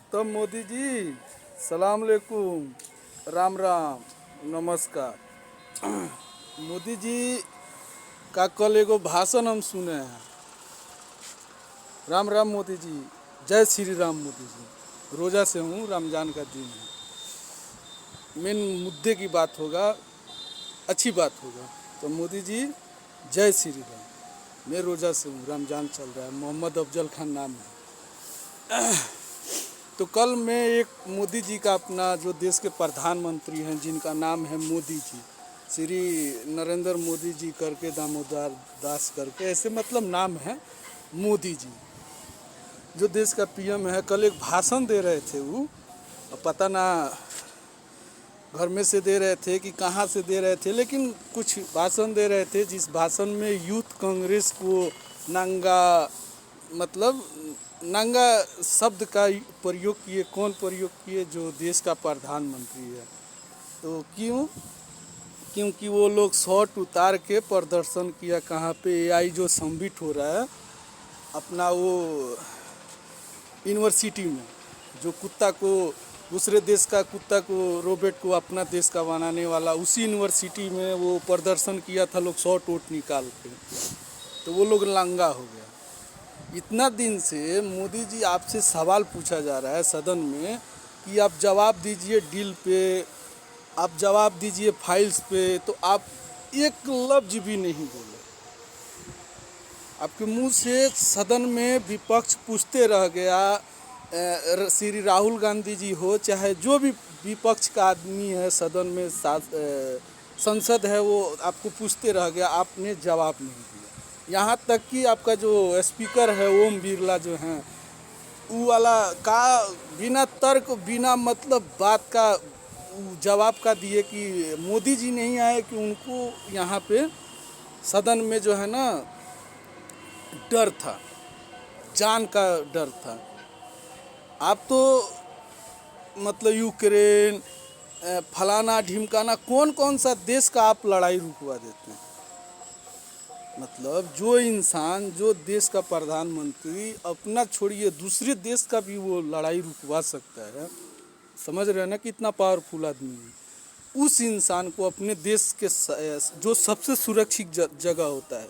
तो मोदी जी, सलाम अलैकुम, राम राम, नमस्कार। मोदी जी का कल एगो भाषण हम सुने हैं। राम राम मोदी जी, जय श्री राम मोदी जी। रोज़ा से हूँ, रमज़ान का दिन है। मेन मुद्दे की बात होगा, अच्छी बात होगा। तो मोदी जी, जय श्री राम। मैं रोज़ा से हूँ, रमज़ान चल रहा है, मोहम्मद अफजल खान नाम है। तो कल मैं एक मोदी जी का, अपना जो देश के प्रधानमंत्री हैं जिनका नाम है मोदी जी, श्री नरेंद्र मोदी जी करके, दामोदर दास करके, ऐसे मतलब नाम है मोदी जी, जो देश का पीएम है। कल एक भाषण दे रहे थे वो, अब पता ना घर में से दे रहे थे कि कहाँ से दे रहे थे, लेकिन कुछ भाषण दे रहे थे जिस भाषण में यूथ कांग्रेस को नंगा, मतलब नंगा शब्द का प्रयोग किए। कौन प्रयोग किए? जो देश का प्रधानमंत्री है। तो क्यों? क्योंकि वो लोग शॉर्ट उतार के प्रदर्शन किया। कहाँ पे? एआई जो सबमिट हो रहा है अपना, वो यूनिवर्सिटी में, जो कुत्ता को, दूसरे देश का कुत्ता को, रोबोट को अपना देश का बनाने वाला, उसी यूनिवर्सिटी में वो प्रदर्शन किया था लोग शॉर्ट वोट निकाल के। तो वो लोग लंगा हो गया। इतना दिन से मोदी जी आपसे सवाल पूछा जा रहा है सदन में कि आप जवाब दीजिए डील पे, आप जवाब दीजिए फाइल्स पे, तो आप एक लफ्ज भी नहीं बोले। आपके मुंह से सदन में विपक्ष पूछते रह गया। श्री राहुल गांधी जी हो, चाहे जो भी विपक्ष का आदमी है सदन में, संसद है, वो आपको पूछते रह गया, आपने जवाब नहीं दिया। यहाँ तक कि आपका जो स्पीकर है ओम बिरला जो हैं, वो वाला का बिना तर्क, बिना मतलब बात का जवाब का दिए कि मोदी जी नहीं आए, कि उनको यहाँ पे सदन में जो है ना डर था, जान का डर था। आप तो मतलब यूक्रेन, फलाना ढिमकाना, कौन कौन सा देश का आप लड़ाई रुकवा देते हैं। मतलब जो इंसान, जो देश का प्रधानमंत्री, अपना छोड़िए दूसरे देश का भी वो लड़ाई रुकवा सकता है। समझ रहे हैं ना कितना पावरफुल आदमी है। उस इंसान को अपने देश के जो सबसे सुरक्षित जगह होता है,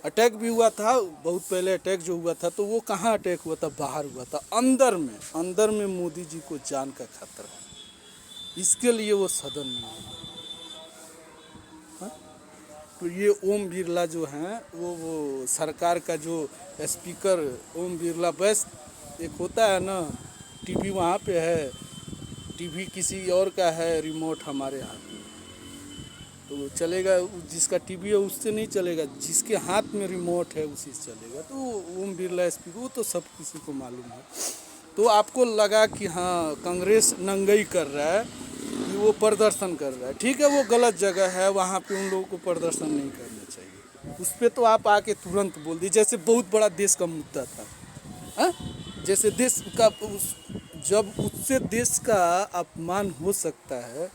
अटैक भी हुआ था बहुत पहले। अटैक जो हुआ था, तो वो कहाँ अटैक हुआ था? बाहर हुआ था, अंदर में। अंदर में मोदी जी को जान का खतरा है, इसके लिए वो सदन में है। हाँ? तो ये ओम बिरला जो हैं, वो सरकार का जो स्पीकर ओम बिरला, बस एक होता है ना, टीवी वहाँ पे है, टीवी किसी और का है, रिमोट हमारे हाथ में, तो चलेगा। जिसका टीवी है उससे नहीं चलेगा, जिसके हाथ में रिमोट है उसी से चलेगा। तो ओम बिरला स्पीकर, वो तो सब किसी को मालूम है। तो आपको लगा कि हाँ कांग्रेस नंगई कर रहा है, कि वो प्रदर्शन कर रहा है, ठीक है, वो गलत जगह है, वहाँ पे उन लोगों को प्रदर्शन नहीं करना चाहिए। उस पर तो आप आके तुरंत बोल दी, जैसे बहुत बड़ा देश का मुद्दा था। हाँ? जैसे देश का जब उससे देश का अपमान हो सकता है,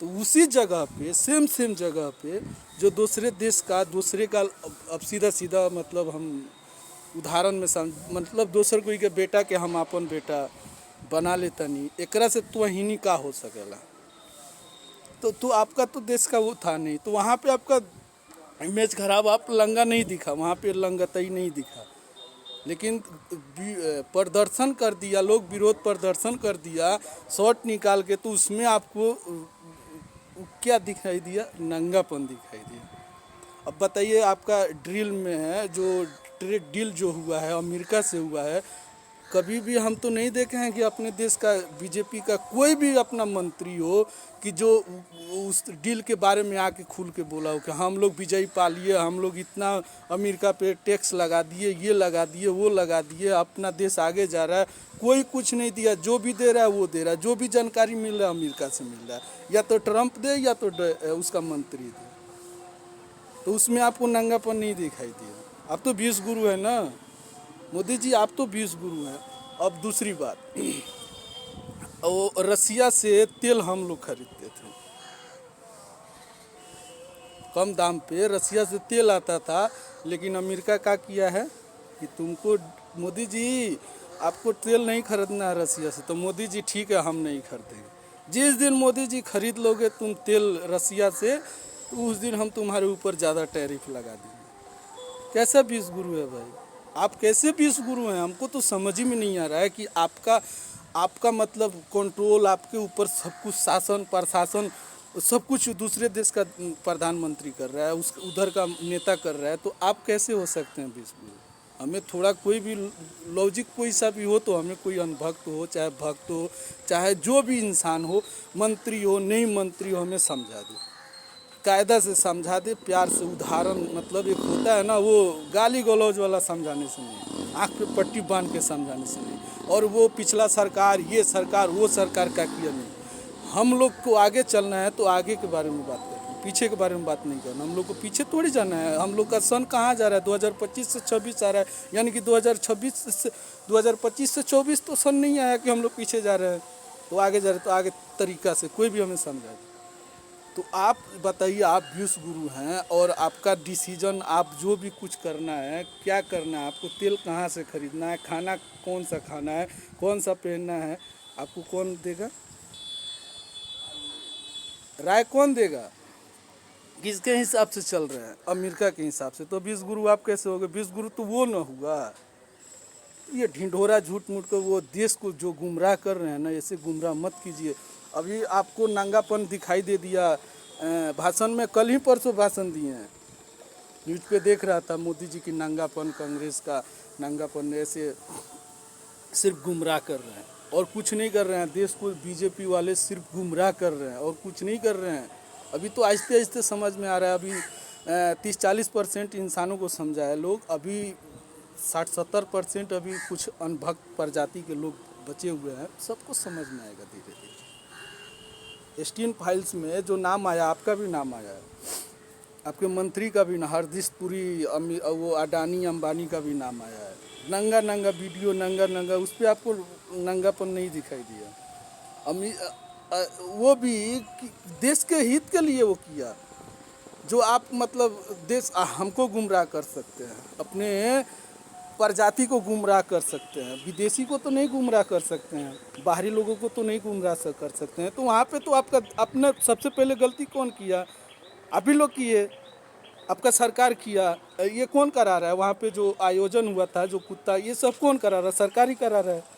तो उसी जगह पे, सेम जगह पे, जो दूसरे देश का, दूसरे का, अब सीधा सीधा मतलब हम उदाहरण में मतलब दोसर कोई के बेटा के हम अपन बेटा बना लेता नहीं, एकरा से तो ही का हो सकेला। तो आपका तो देश का वो था नहीं, तो वहाँ पे आपका इमेज खराब, आप लंगा नहीं दिखा, वहाँ पे लंगतई नहीं दिखा। लेकिन प्रदर्शन कर दिया, लोग विरोध प्रदर्शन कर दिया शॉर्ट निकाल के, तो उसमें आपको क्या दिखाई दिया? नंगापन दिखाई दिया। अब बताइए, आपका ड्रिल में है जो ट्रेड डील जो हुआ है अमेरिका से हुआ है, कभी भी हम तो नहीं देखे हैं कि अपने देश का बीजेपी का कोई भी अपना मंत्री हो कि जो उस डील के बारे में आके खुल के बोला हो कि हम लोग विजयी पा लिए, हम लोग इतना अमेरिका पे टैक्स लगा दिए, ये लगा दिए, वो लगा दिए, अपना देश आगे जा रहा है। कोई कुछ नहीं दिया, जो भी दे रहा है वो दे रहा है, जो भी जानकारी मिल रहा है अमेरिका से मिल रहा है, या तो ट्रंप दे या तो उसका मंत्री दे। तो उसमें आपको नंगापन नहीं दिखाई दिया। आप तो 20 गुरु है ना मोदी जी, आप तो 20 गुरु हैं। अब दूसरी बात, वो रसिया से तेल हम लोग खरीदते थे, कम दाम पे रसिया से तेल आता था, लेकिन अमेरिका क्या किया है कि तुमको, मोदी जी आपको तेल नहीं खरीदना है रसिया से तो मोदी जी ठीक है, हम नहीं खरीदेंगे। जिस दिन मोदी जी खरीद लोगे तुम तेल रसिया से, तो उस दिन हम तुम्हारे ऊपर ज़्यादा टैरिफ लगा देंगे। कैसा विश्व गुरु है भाई? आप कैसे विश्व गुरु हैं? हमको तो समझ ही में नहीं आ रहा है कि आपका आपका मतलब कंट्रोल, आपके ऊपर सब कुछ शासन प्रशासन सब कुछ दूसरे देश का प्रधानमंत्री कर रहा है, उस उधर का नेता कर रहा है, तो आप कैसे हो सकते हैं विश्व गुरु? हमें थोड़ा कोई भी लॉजिक कोई सा भी हो, तो हमें कोई अनभक्त हो चाहे भक्त हो, चाहे जो भी इंसान हो, मंत्री हो नहीं मंत्री हो, हमें समझा दे, कायदा से समझा दे, प्यार से। उदाहरण मतलब एक होता है ना, वो गाली गलौज वाला समझाने से नहीं, आँख पे पट्टी बांध के समझाने से नहीं, और वो पिछला सरकार ये सरकार वो सरकार का किया नहीं। हम लोग को आगे चलना है तो आगे के बारे में बात करना, पीछे के बारे में बात नहीं करना। हम लोग को पीछे थोड़ी जाना है। हम लोग का सन कहाँ जा रहा है? 2025 से 26 आ रहा है, यानी कि 2026 से 2025 से 24 तो सन नहीं आया कि हम लोग पीछे जा रहे हैं। तो आगे जा रहे हैं, तो आगे तरीका से कोई भी हमें समझाए। तो आप बताइए, आप विश्व गुरु हैं और आपका डिसीजन, आप जो भी कुछ करना है, क्या करना है, आपको तेल कहाँ से खरीदना है, खाना कौन सा खाना है, कौन सा पहनना है, आपको कौन देगा? राय कौन देगा? किसके हिसाब से चल रहे हैं? अमेरिका के हिसाब से। तो विश्व गुरु आप कैसे होगे? विश्व गुरु तो वो ना हुआ। ये ढिंढोरा झूठ मूठ को वो देश को जो गुमराह कर रहे हैं ना, ऐसे गुमराह मत कीजिए। अभी आपको नंगापन दिखाई दे दिया भाषण में, कल ही परसों भाषण दिए हैं, न्यूज पे देख रहा था मोदी जी की नंगापन, कांग्रेस का नंगापन, ऐसे सिर्फ गुमराह कर रहे हैं और कुछ नहीं कर रहे हैं। देश को बीजेपी वाले सिर्फ गुमराह कर रहे हैं और कुछ नहीं कर रहे हैं। अभी तो आहिस्ते आहिस्ते समझ में आ रहा है। अभी 30-40% इंसानों को समझा है लोग, अभी 60-70% अभी कुछ अनभक्त प्रजाति के लोग बचे हुए हैं। सबको समझ में आएगा धीरे धीरे। एसटीएन फाइल्स में जो नाम आया, आपका भी नाम आया है, आपके मंत्री का भी ना, हरदीप पुरी, वो अडानी अंबानी का भी नाम आया है। नंगा नंगा वीडियो, नंगा नंगा, उस पर आपको नंगापन नहीं दिखाई दिया। अमी वो भी देश के हित के लिए वो किया। जो आप मतलब देश हमको गुमराह कर सकते हैं, अपने प्रजाति को गुमराह कर सकते हैं, विदेशी को तो नहीं गुमराह कर सकते हैं, बाहरी लोगों को तो नहीं गुमराह कर सकते हैं। तो वहाँ पे तो आपका अपने सबसे पहले गलती कौन किया? आप ही लोग किए, आपका सरकार किया। ये कौन करा रहा है? वहाँ पे जो आयोजन हुआ था, जो कुत्ता, ये सब कौन करा रहा है? सरकार ही करा रहा है।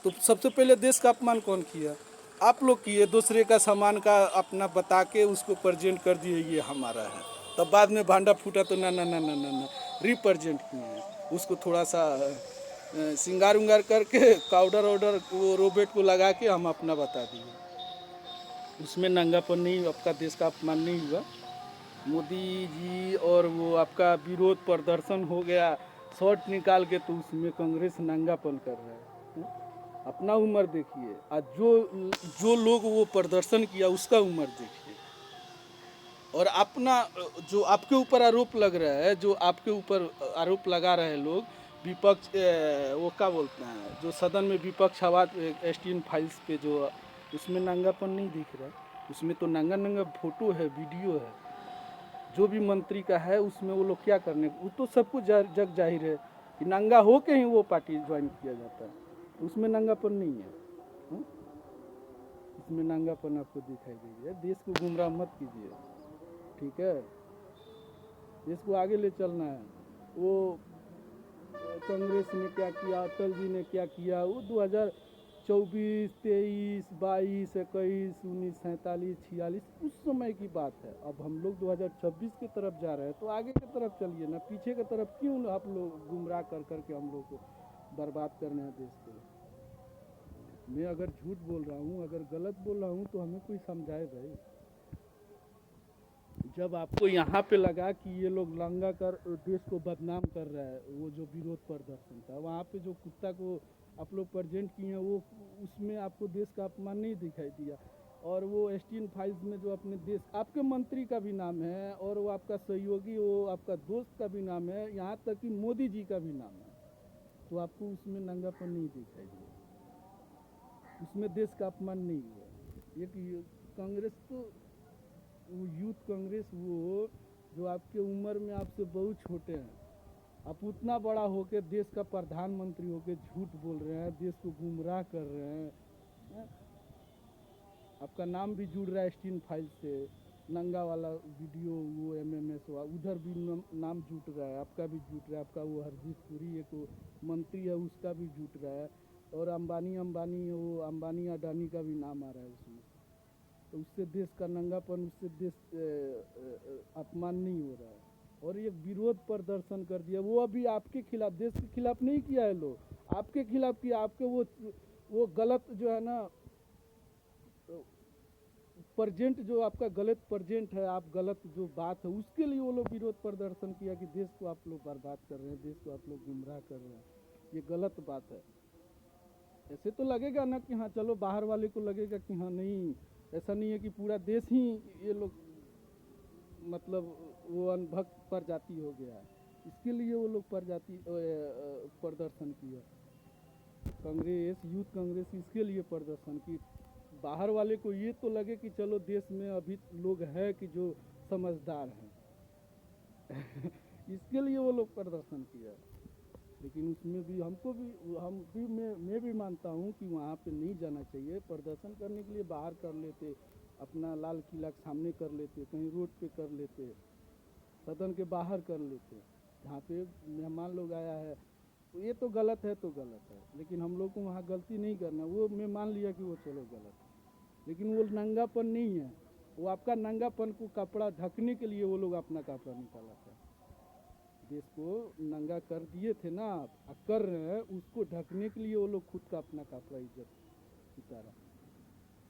तो सबसे पहले देश का अपमान कौन किया? आप लोग किए। दूसरे का सामान का अपना बता के उसको प्रेजेंट कर दिए ये हमारा है, तब बाद में भांडा फूटा तो ना ना ना ना ना ना रिप्रेजेंट किए उसको, थोड़ा सा सिंगार उंगार करके पाउडर वाउडर वो रोबोट को लगा के हम अपना बता दिए। उसमें नंगापन नहीं, आपका देश का अपमान नहीं हुआ मोदी जी। और वो आपका विरोध प्रदर्शन हो गया शॉर्ट निकाल के, तो उसमें कांग्रेस नंगापन कर रहा है। अपना उम्र देखिए, आज जो जो लोग वो प्रदर्शन किया उसका उम्र देखिए। और अपना जो आपके ऊपर आरोप लग रहा है, जो आपके ऊपर आरोप लगा रहे हैं लोग, विपक्ष, वो क्या बोलते हैं, जो सदन में विपक्ष आवाज एसटीएन फाइल्स पे, जो उसमें नंगापन नहीं दिख रहा है। उसमें तो नंगा नंगा फोटो है, वीडियो है, जो भी मंत्री का है उसमें। वो लोग क्या करने, वो तो सब कुछ जग जाहिर है कि नंगा हो के ही वो पार्टी ज्वाइन किया जाता है। तो उसमें नंगापन नहीं है। हाँ? इसमें नंगापन आपको दिखाई देगी। देश को गुमराह मत कीजिए, ठीक है? देश को आगे ले चलना है। वो कांग्रेस ने क्या किया, अटल जी ने क्या किया, वो 2024, 23, 22, 21, 19, 47, 46 उस समय की बात है। अब हम लोग 2026 की तरफ जा रहे हैं, तो आगे की तरफ चलिए ना, पीछे की तरफ क्यों आप लोग गुमराह कर करके हम लोग को बर्बाद करने हैं देश को। मैं अगर झूठ बोल रहा हूँ, अगर गलत बोल रहा हूँ, तो हमें कोई समझाए भाई। जब आपको यहाँ पे लगा कि ये लोग लंगा कर देश को बदनाम कर रहा है, वो जो विरोध प्रदर्शन था, वहाँ पे जो कुत्ता को आप लोग प्रेजेंट किए हैं, वो उसमें आपको देश का अपमान नहीं दिखाई दिया। और वो एसटीएन फाइल्स में जो अपने देश, आपके मंत्री का भी नाम है, और वो आपका सहयोगी, वो आपका दोस्त का भी नाम है, यहाँ तक कि मोदी जी का भी नाम है, तो आपको उसमें नंगापन नहीं दिखाई दिया, उसमें देश का अपमान नहीं हुआ। एक कांग्रेस तो, वो यूथ कांग्रेस, वो जो आपके उम्र में आपसे बहुत छोटे हैं, आप उतना बड़ा होके देश का प्रधानमंत्री होके झूठ बोल रहे हैं, देश को गुमराह कर रहे हैं। आपका नाम भी जुड़ रहा है स्टीन फाइल से, नंगा वाला वीडियो, वो एमएमएस हुआ, उधर भी नाम जुट रहा है, आपका भी जुट रहा है, आपका वो हरजीत पुरी एक मंत्री है उसका भी जुट रहा है, और अंबानी वो अंबानी अडानी का भी नाम आ रहा है उसमें। तो उससे देश का नंगापन, उससे देश अपमान नहीं हो रहा है। और ये विरोध प्रदर्शन कर दिया, वो अभी आपके खिलाफ, देश के खिलाफ नहीं किया है लोग, आपके खिलाफ किया। आपके वो गलत जो है ना प्रजेंट, जो आपका गलत प्रजेंट है, आप गलत जो बात है उसके लिए वो लोग विरोध प्रदर्शन किया कि देश को आप लोग बर्बाद कर रहे हैं, देश को आप लोग गुमराह कर रहे हैं, ये गलत बात है। ऐसे तो लगेगा ना कि हाँ चलो, बाहर वाले को लगेगा कि हाँ नहीं, ऐसा नहीं है कि पूरा देश ही ये लोग मतलब वो अनभक्त प्रजाति हो गया है, इसके लिए वो लोग प्रदर्शन किया। कांग्रेस, यूथ कांग्रेस इसके लिए प्रदर्शन की, बाहर वाले को ये तो लगे कि चलो देश में अभी लोग हैं कि जो समझदार हैं इसके लिए वो लोग प्रदर्शन किया। लेकिन उसमें भी हमको भी हम भी मैं भी मानता हूँ कि वहाँ पे नहीं जाना चाहिए। प्रदर्शन करने के लिए बाहर कर लेते, अपना लाल किला के सामने कर लेते, कहीं रोड पे कर लेते, सदन के बाहर कर लेते, जहाँ पे मेहमान लोग आया है। तो ये तो गलत है, तो गलत है, लेकिन हम लोग को वहाँ गलती नहीं करना। वो मैं मान लिया कि वो चलो गलत है, लेकिन वो नंगापन नहीं है। वो आपका नंगापन को कपड़ा ढकने के लिए वो लोग अपना कपड़ा निकाला था। देश को नंगा कर दिए थे ना आप, कर रहे हैं, उसको ढकने के लिए वो लोग खुद का अपना कपड़ा इज्जत उतारा।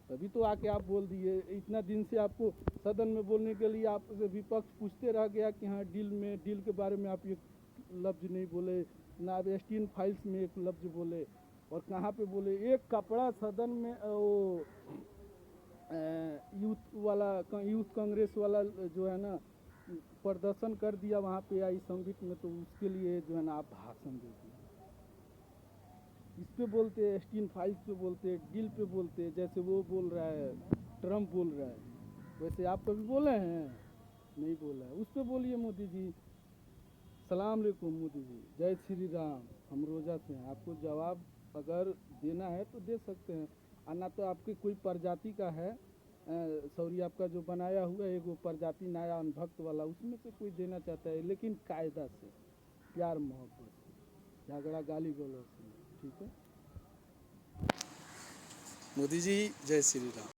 तभी तो आके आप बोल दिए। इतना दिन से आपको सदन में बोलने के लिए आपसे विपक्ष पूछते रह गया कि हाँ डील के बारे में आप एक लफ्ज़ नहीं बोले ना, आप स्टीन फाइल्स में एक लफ्ज़ बोले, और कहाँ पे बोले। एक कपड़ा सदन में वो यूथ कांग्रेस वाला जो है ना प्रदर्शन कर दिया वहाँ पे आई संबित में, तो उसके लिए जो है ना आप भाषण दे दिए। इस पे बोलते, स्टीन फाइल्स पे बोलते, डील पे बोलते, जैसे वो बोल रहा है, ट्रम्प बोल रहा है, वैसे आप कभी बोले हैं? नहीं बोला है। उस पे बोलिए मोदी जी, सलाम अलैकुम मोदी जी, जय श्री राम, हम रोजा से हैं। आपको जवाब अगर देना है तो दे सकते हैं, और ना तो आपकी कोई प्रजाति का है, सॉरी, आपका जो बनाया हुआ है वो प्रजाति नया अनभक्त वाला, उसमें से कोई देना चाहता है, लेकिन कायदा से, प्यार मोहब्बत से, झगड़ा गाली गलौज से, ठीक है। मोदी जी, जय श्री राम।